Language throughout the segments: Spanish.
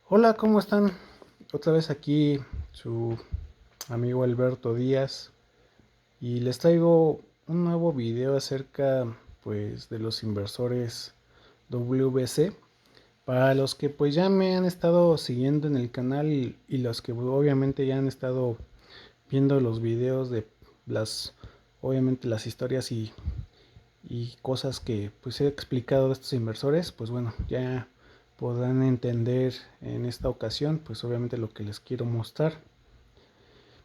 Hola, ¿cómo están? Otra vez aquí su amigo Alberto Díaz y les traigo un nuevo video acerca pues de los inversores WBC. Para los que pues ya me han estado siguiendo en el canal y los que obviamente ya han estado viendo los videos de las obviamente las historias y cosas que pues he explicado de estos inversores, pues bueno, ya podrán entender en esta ocasión pues obviamente lo que les quiero mostrar.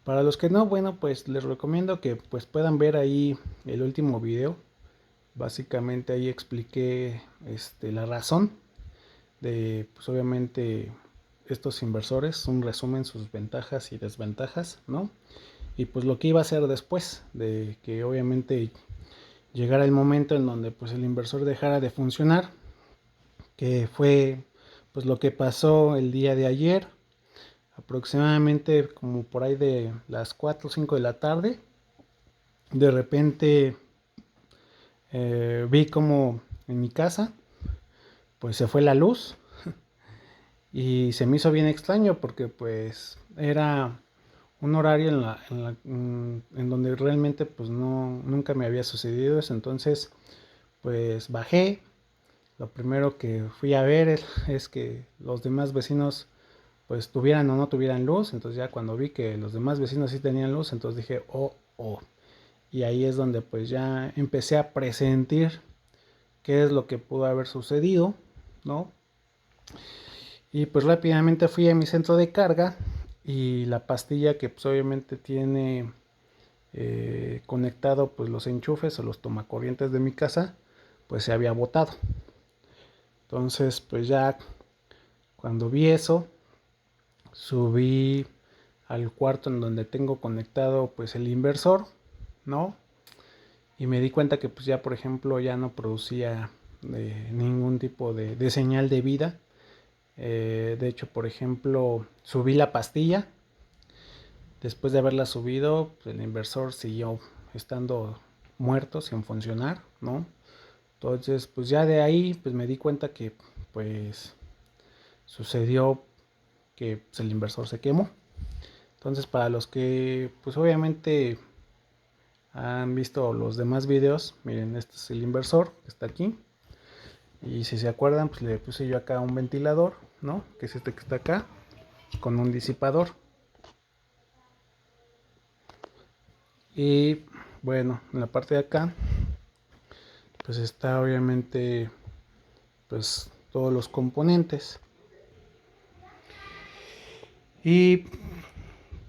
Para los que no, bueno, pues les recomiendo que pues puedan ver ahí el último video. Básicamente ahí expliqué la razón de pues obviamente estos inversores, un resumen, sus ventajas y desventajas, ¿no? Y pues lo que iba a hacer después de que obviamente llegara el momento en donde pues el inversor dejara de funcionar, que fue pues lo que pasó el día de ayer, aproximadamente como por ahí de las 4 o 5 de la tarde. De repente vi como en mi casa pues se fue la luz y se me hizo bien extraño porque pues era un horario en donde realmente pues no, nunca me había sucedido eso. Entonces pues bajé. Lo primero que fui a ver es que los demás vecinos pues tuvieran o no tuvieran luz. Entonces ya cuando vi que los demás vecinos sí tenían luz, entonces dije, oh. Y ahí es donde pues ya empecé a presentir qué es lo que pudo haber sucedido, ¿no? Y pues rápidamente fui a mi centro de carga y la pastilla que pues obviamente tiene conectado pues los enchufes o los tomacorrientes de mi casa, pues se había botado. Entonces pues ya cuando vi eso, subí al cuarto en donde tengo conectado pues el inversor, ¿no? Y me di cuenta que pues ya por ejemplo ya no producía ningún tipo de señal de vida. De hecho, por ejemplo, subí la pastilla. Después de haberla subido, pues, el inversor siguió estando muerto, sin funcionar, ¿no? Entonces, pues ya de ahí, pues me di cuenta que, pues, sucedió que pues, el inversor se quemó. Entonces, para los que, pues obviamente han visto los demás videos, miren, este es el inversor que está aquí. Y si se acuerdan, pues le puse yo acá un ventilador, ¿no? Que es este que está acá, con un disipador. Y bueno, en la parte de acá, pues está obviamente, pues todos los componentes. Y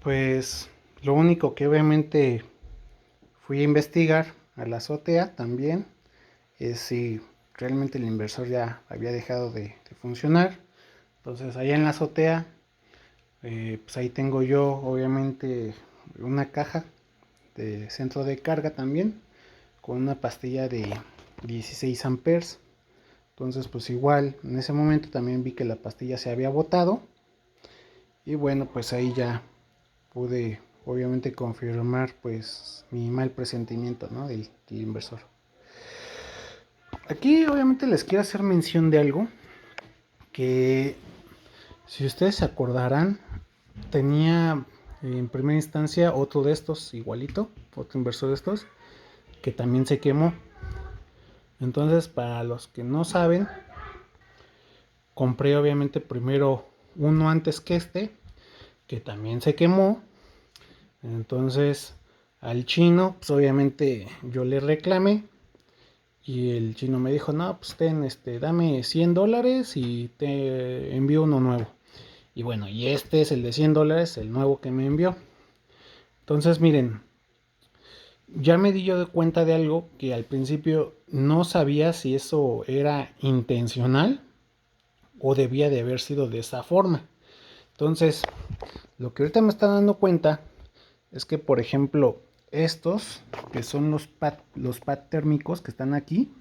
pues lo único que obviamente fui a investigar a la azotea también es si realmente el inversor ya había dejado de funcionar. Entonces allá en la azotea, pues ahí tengo yo obviamente una caja de centro de carga también con una pastilla de 16 amperes. Entonces pues igual en ese momento también vi que la pastilla se había botado y bueno, pues ahí ya pude obviamente confirmar pues mi mal presentimiento, ¿no? del inversor. Aquí obviamente les quiero hacer mención de algo que, si ustedes se acordarán, tenía en primera instancia otro de estos igualito, otro inversor de estos que también se quemó. Entonces, para los que no saben, compré obviamente primero uno antes que este, que también se quemó. Entonces, al chino, pues obviamente yo le reclamé y el chino me dijo, no, pues dame $100 y te envío uno nuevo. Y bueno, y este es el de $100, el nuevo que me envió. Entonces, miren, ya me di yo de cuenta de algo que al principio no sabía si eso era intencional o debía de haber sido de esa forma. Entonces, lo que ahorita me está dando cuenta es que, por ejemplo, estos, que son los pad térmicos que están aquí,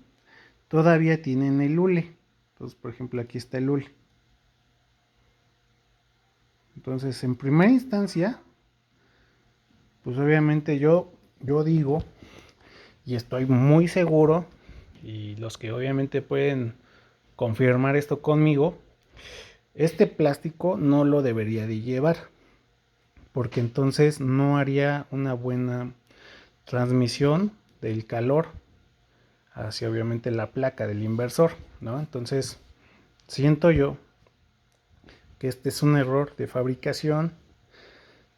todavía tienen el hule. Entonces, por ejemplo, aquí está el hule. Entonces, en primera instancia, pues obviamente yo digo, y estoy muy seguro, y los que obviamente pueden confirmar esto conmigo, este plástico no lo debería de llevar, porque entonces no haría una buena transmisión del calor hacia obviamente la placa del inversor, ¿no? Entonces siento yo que este es un error de fabricación,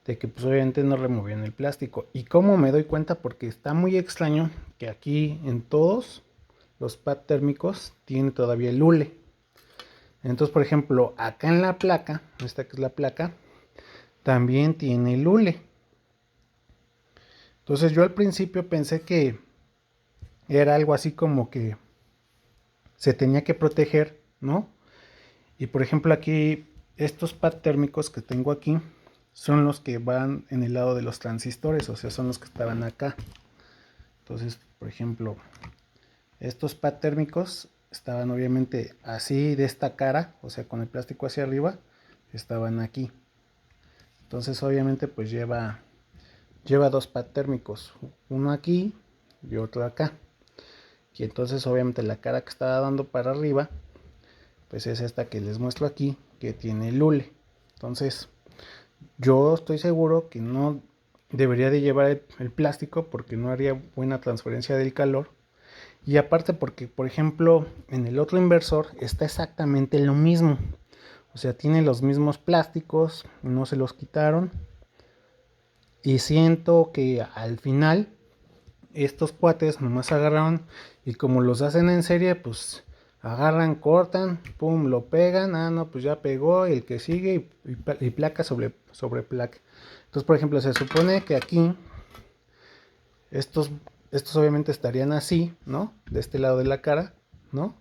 de que pues obviamente no removían el plástico. Y cómo me doy cuenta, porque está muy extraño que aquí en todos los pads térmicos tiene todavía el hule. Entonces, por ejemplo, acá en la placa, esta que es la placa, también tiene el hule. Entonces yo al principio pensé que era algo así como que se tenía que proteger, ¿no? Y por ejemplo aquí, estos pads térmicos que tengo aquí, son los que van en el lado de los transistores, o sea, son los que estaban acá. Entonces, por ejemplo, estos pads térmicos estaban obviamente así de esta cara, o sea, con el plástico hacia arriba, estaban aquí. Entonces, obviamente, pues lleva dos pads térmicos, uno aquí y otro acá. Y entonces, obviamente, la cara que estaba dando para arriba, pues es esta que les muestro aquí, que tiene el hule. Entonces, yo estoy seguro que no debería de llevar el plástico porque no haría buena transferencia del calor. Y aparte porque, por ejemplo, en el otro inversor está exactamente lo mismo. O sea, tiene los mismos plásticos, no se los quitaron. Y siento que al final estos cuates nomás agarraron y como los hacen en serie, pues agarran, cortan, pum, lo pegan, no, pues ya pegó, y el que sigue y placa sobre placa. Entonces, por ejemplo, se supone que aquí estos obviamente estarían así, ¿no? De este lado de la cara, ¿no?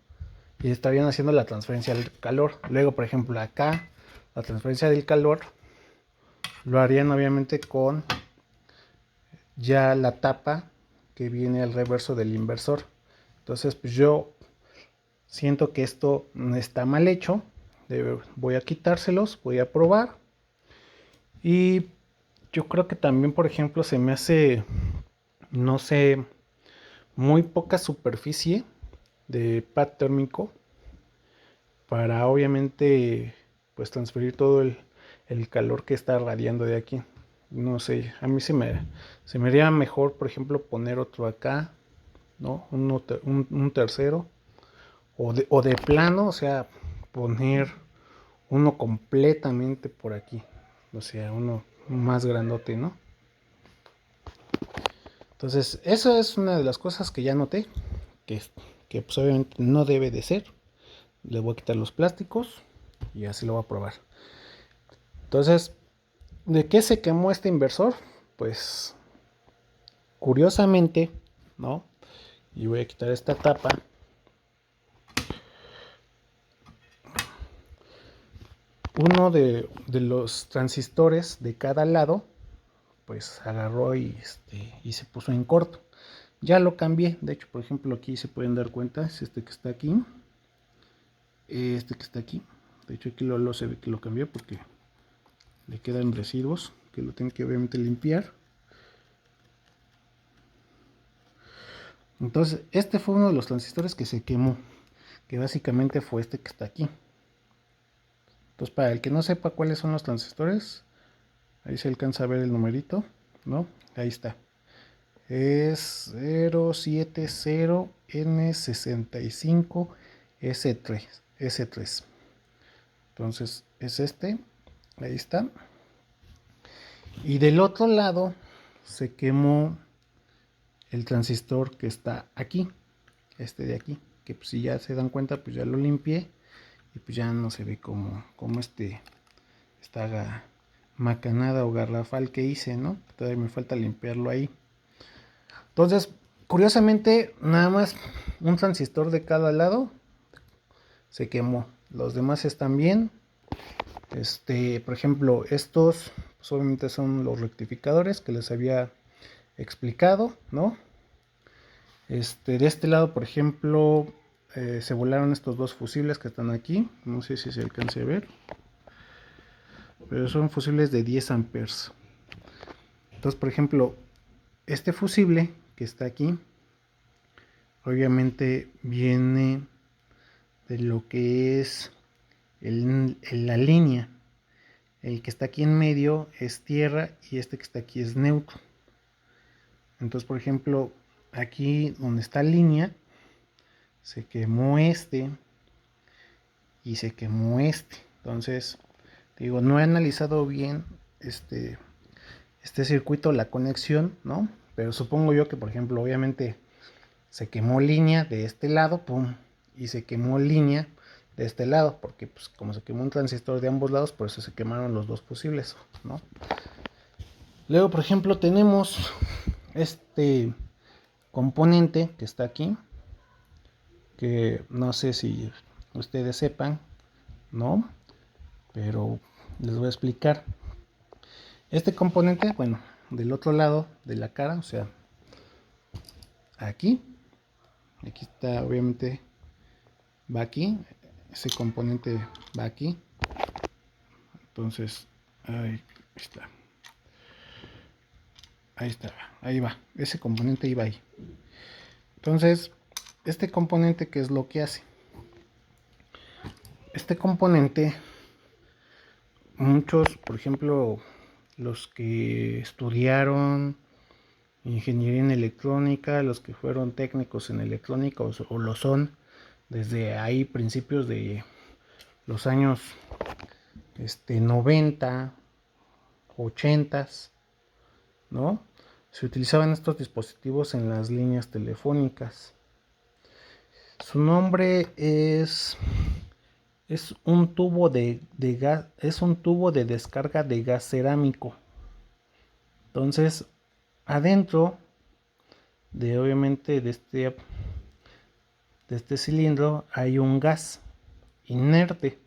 Y estarían haciendo la transferencia del calor. Luego, por ejemplo, acá, la transferencia del calor lo harían obviamente con ya la tapa que viene al reverso del inversor. Entonces, pues yo siento que esto está mal hecho. Voy a quitárselos, voy a probar. Y yo creo que también, por ejemplo, se me hace, no sé, muy poca superficie de pad térmico para obviamente pues transferir todo el calor que está radiando de aquí. No sé, a mí se me haría mejor, por ejemplo, poner otro acá, ¿no? Un tercero, o de plano, o sea, poner uno completamente por aquí, o sea, uno más grandote, ¿no? Entonces, eso es una de las cosas que ya noté, que, que pues obviamente no debe de ser. Le voy a quitar los plásticos y así lo voy a probar. Entonces, ¿de qué se quemó este inversor? Pues, curiosamente, ¿no? Y voy a quitar esta tapa. Uno de los transistores de cada lado, pues agarró y se puso en corto. Ya lo cambié. De hecho, por ejemplo, aquí se pueden dar cuenta. Es este que está aquí. Este que está aquí. De hecho, aquí lo se ve que lo cambié porque le quedan residuos que lo tengo que obviamente limpiar. Entonces, este fue uno de los transistores que se quemó, que básicamente fue este que está aquí. Entonces, para el que no sepa cuáles son los transistores, ahí se alcanza a ver el numerito, ¿no? Ahí está. Es 070N65S3. Entonces, es este. Ahí está. Y del otro lado se quemó el transistor que está aquí, este de aquí, que pues, si ya se dan cuenta, pues ya lo limpié y pues ya no se ve como esta macanada o garrafal que hice, ¿no? Todavía me falta limpiarlo ahí. Entonces, curiosamente, nada más un transistor de cada lado se quemó. Los demás están bien. Por ejemplo, estos pues, obviamente son los rectificadores que les había explicado, ¿no? De este lado, por ejemplo, se volaron estos dos fusibles que están aquí. No sé si se alcance a ver, pero son fusibles de 10 amperes. Entonces, por ejemplo, este fusible que está aquí, obviamente viene de lo que es la línea. El que está aquí en medio es tierra y este que está aquí es neutro. Entonces, por ejemplo, aquí donde está línea, se quemó este y se quemó este. Entonces, digo, no he analizado bien este circuito, la conexión, ¿no? Pero supongo yo que, por ejemplo, obviamente se quemó línea de este lado, pum, y se quemó línea de este lado, porque pues como se quemó un transistor de ambos lados, por eso se quemaron los dos posibles, ¿no? Luego, por ejemplo, tenemos este componente que está aquí, que no sé si ustedes sepan, ¿no? Pero les voy a explicar. Este componente, bueno, del otro lado de la cara, o sea, aquí está, obviamente, va aquí, ese componente va aquí, entonces, ahí está, ahí va, ese componente iba ahí. Entonces, este componente, ¿qué es lo que hace? Este componente, muchos, por ejemplo, los que estudiaron ingeniería en electrónica, los que fueron técnicos en electrónica o lo son desde ahí principios de los años 90, 80, ¿no? Se utilizaban estos dispositivos en las líneas telefónicas. Su nombre es un tubo de gas, es un tubo de descarga de gas cerámico. Entonces, adentro de obviamente de este cilindro hay un gas inerte.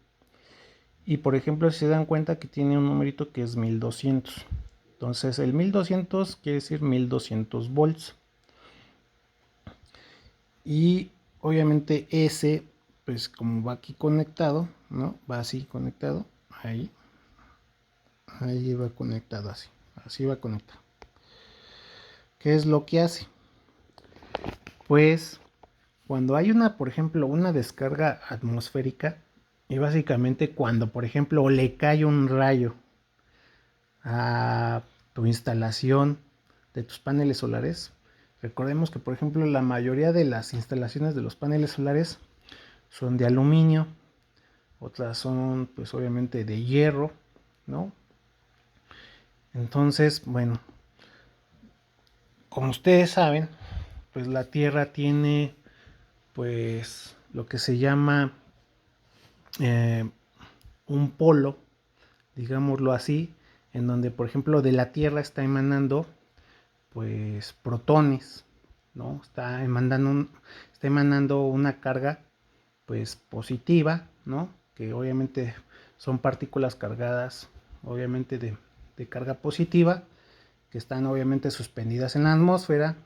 Y por ejemplo, si se dan cuenta que tiene un numerito que es 1200. Entonces, el 1200 quiere decir 1200 volts. Y obviamente ese, pues como va aquí conectado, ¿no? Va así conectado, ahí va conectado así va conectado. ¿Qué es lo que hace? Pues cuando hay por ejemplo, una descarga atmosférica, y básicamente cuando, por ejemplo, le cae un rayo a tu instalación de tus paneles solares, recordemos que, por ejemplo, la mayoría de las instalaciones de los paneles solares son de aluminio, otras son, pues obviamente, de hierro, ¿no? Entonces, bueno, como ustedes saben, pues la Tierra tiene, pues, lo que se llama un polo, digámoslo así, en donde, por ejemplo, de la Tierra está emanando, pues, protones, ¿no? Está emanando una carga, pues, positiva, ¿no? Que obviamente son partículas cargadas, obviamente de carga positiva, que están obviamente suspendidas en la atmósfera.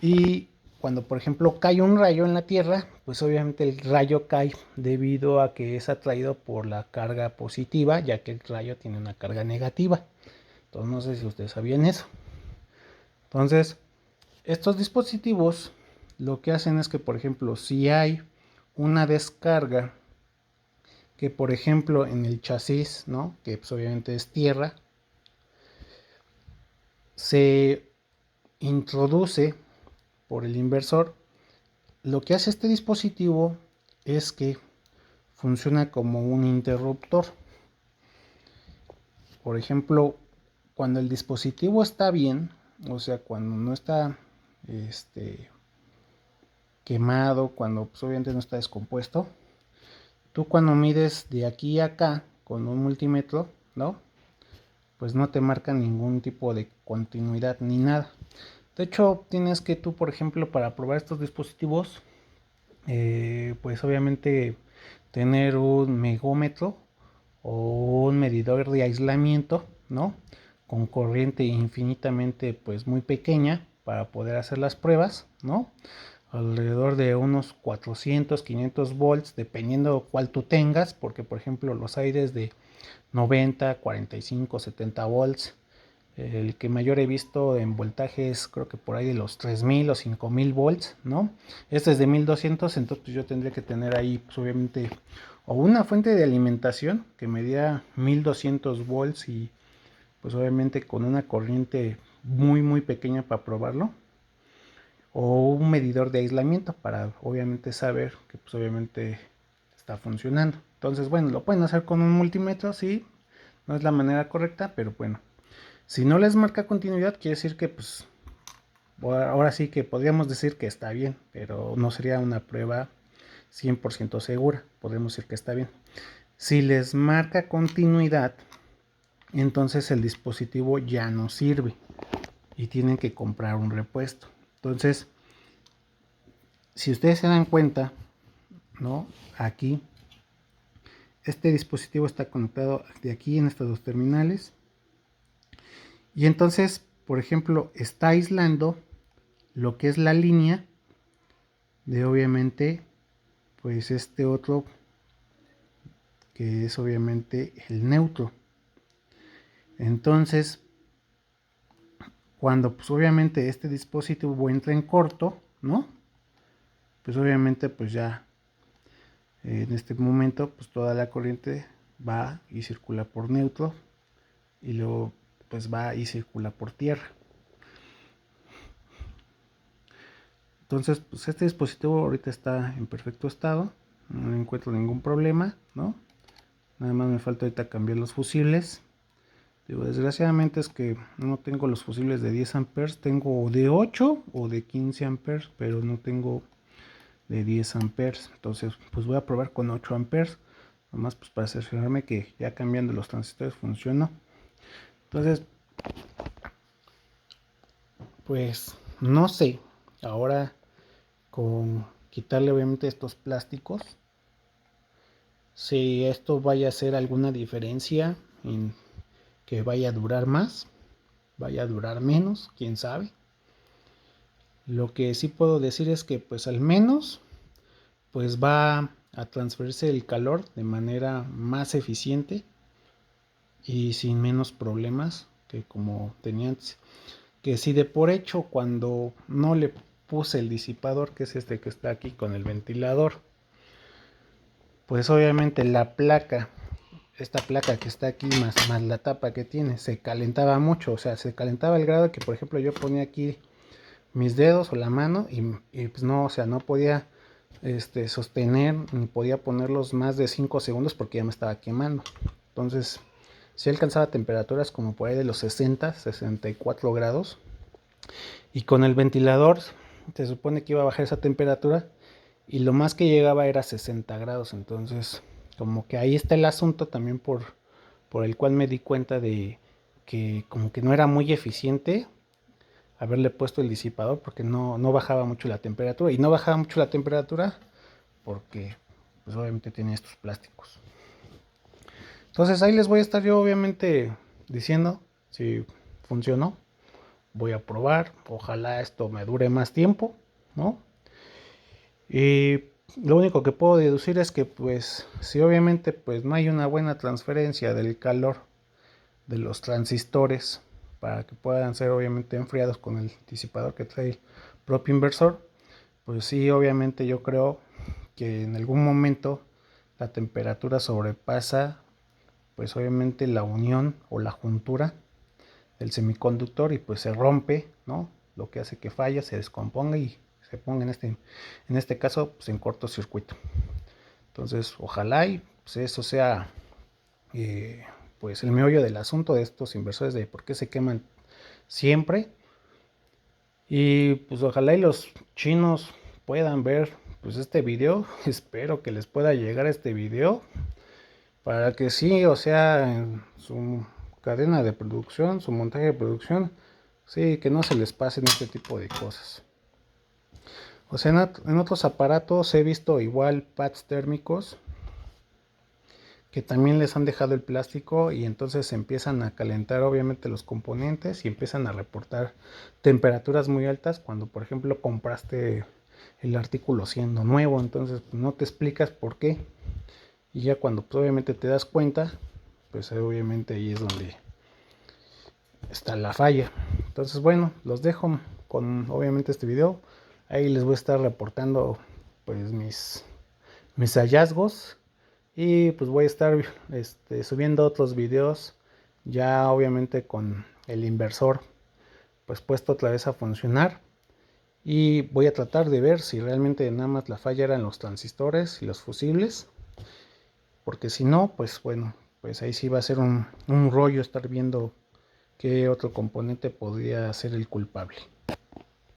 Y cuando, por ejemplo, cae un rayo en la Tierra, pues obviamente el rayo cae debido a que es atraído por la carga positiva, ya que el rayo tiene una carga negativa. Entonces, no sé si ustedes sabían eso. Entonces, estos dispositivos lo que hacen es que, por ejemplo, si hay una descarga que, por ejemplo, en el chasis, ¿no? Que pues obviamente es tierra, se introduce por el inversor. Lo que hace este dispositivo es que funciona como un interruptor. Por ejemplo, cuando el dispositivo está bien, o sea, cuando no está quemado, cuando pues, obviamente no está descompuesto, tú cuando mides de aquí a acá con un multímetro, ¿no? Pues no te marca ningún tipo de continuidad ni nada. De hecho, tienes que tú, por ejemplo, para probar estos dispositivos, pues obviamente tener un megómetro o un medidor de aislamiento, ¿no? Con corriente infinitamente, pues muy pequeña para poder hacer las pruebas, ¿no? Alrededor de unos 400, 500 volts, dependiendo cuál tú tengas, porque por ejemplo los hay desde 90, 45, 70 volts. El que mayor he visto en voltaje es creo que por ahí de los 3000 o 5000 volts, ¿no? Este es de 1200, entonces pues yo tendría que tener ahí pues obviamente o una fuente de alimentación que medía 1200 volts y pues obviamente con una corriente muy pequeña para probarlo, o un medidor de aislamiento para obviamente saber que pues obviamente está funcionando. Entonces bueno, lo pueden hacer con un multímetro, sí, no es la manera correcta, pero bueno, si no les marca continuidad quiere decir que pues ahora sí que podríamos decir que está bien, pero no sería una prueba 100% segura, podemos decir que está bien. Si les marca continuidad, entonces el dispositivo ya no sirve y tienen que comprar un repuesto. Entonces, si ustedes se dan cuenta, ¿no? Aquí, este dispositivo está conectado de aquí en estas dos terminales. Y entonces, por ejemplo, está aislando lo que es la línea de obviamente, pues este otro, que es obviamente el neutro. Entonces, cuando pues obviamente este dispositivo entra en corto, ¿no? Pues obviamente pues ya en este momento pues toda la corriente va y circula por neutro y luego pues va y circula por tierra. Entonces pues este dispositivo ahorita está en perfecto estado, no encuentro ningún problema, ¿no? Nada más me falta ahorita cambiar los fusibles. Digo, desgraciadamente es que no tengo los fusibles de 10 amperes, tengo de 8 o de 15 amperes, pero no tengo de 10 amperes. Entonces pues voy a probar con 8 amperes, nomás pues para cerciorarme que ya cambiando los transistores funcionó. Entonces pues no sé, ahora con quitarle obviamente estos plásticos, si esto vaya a hacer alguna diferencia en que vaya a durar más, vaya a durar menos, quién sabe. Lo que sí puedo decir es que pues al menos pues va a transferirse el calor de manera más eficiente y sin menos problemas que como tenía antes. Que si de por hecho cuando no le puse el disipador, que es este que está aquí con el ventilador, pues obviamente la placa, esta placa que está aquí más la tapa que tiene, se calentaba mucho, o sea, se calentaba al grado que por ejemplo yo ponía aquí mis dedos o la mano y pues no, o sea, no podía sostener ni podía ponerlos más de 5 segundos porque ya me estaba quemando. Entonces, si alcanzaba temperaturas como por ahí de los 60, 64 grados. Y con el ventilador se supone que iba a bajar esa temperatura y lo más que llegaba era 60 grados. Entonces, como que ahí está el asunto también por el cual me di cuenta de que como que no era muy eficiente haberle puesto el disipador porque no bajaba mucho la temperatura. Y no bajaba mucho la temperatura porque pues obviamente tenía estos plásticos. Entonces ahí les voy a estar yo obviamente diciendo si funcionó. Voy a probar, ojalá esto me dure más tiempo, ¿no? Y lo único que puedo deducir es que pues si obviamente pues no hay una buena transferencia del calor de los transistores para que puedan ser obviamente enfriados con el disipador que trae el propio inversor, pues sí, obviamente yo creo que en algún momento la temperatura sobrepasa pues obviamente la unión o la juntura del semiconductor y pues se rompe, ¿no? Lo que hace que falle, se descomponga y se ponga en este caso pues en cortocircuito. Entonces ojalá y pues eso sea pues el meollo del asunto de estos inversores de por qué se queman siempre. Y pues ojalá y los chinos puedan ver pues este video. Espero que les pueda llegar este video para que sí, o sea, en su cadena de producción, su montaje de producción, sí, que no se les pasen este tipo de cosas. O sea, en otros aparatos he visto igual pads térmicos que también les han dejado el plástico y entonces empiezan a calentar obviamente los componentes y empiezan a reportar temperaturas muy altas cuando por ejemplo compraste el artículo siendo nuevo, entonces pues, no te explicas por qué y ya cuando pues, obviamente te das cuenta, pues obviamente ahí es donde está la falla. Entonces bueno, los dejo con obviamente este video, ahí les voy a estar reportando pues mis hallazgos Y pues voy a estar subiendo otros videos, ya obviamente con el inversor pues puesto otra vez a funcionar. Y voy a tratar de ver si realmente nada más la falla eran los transistores y los fusibles, porque si no, pues bueno, pues ahí sí va a ser un rollo estar viendo qué otro componente podría ser el culpable.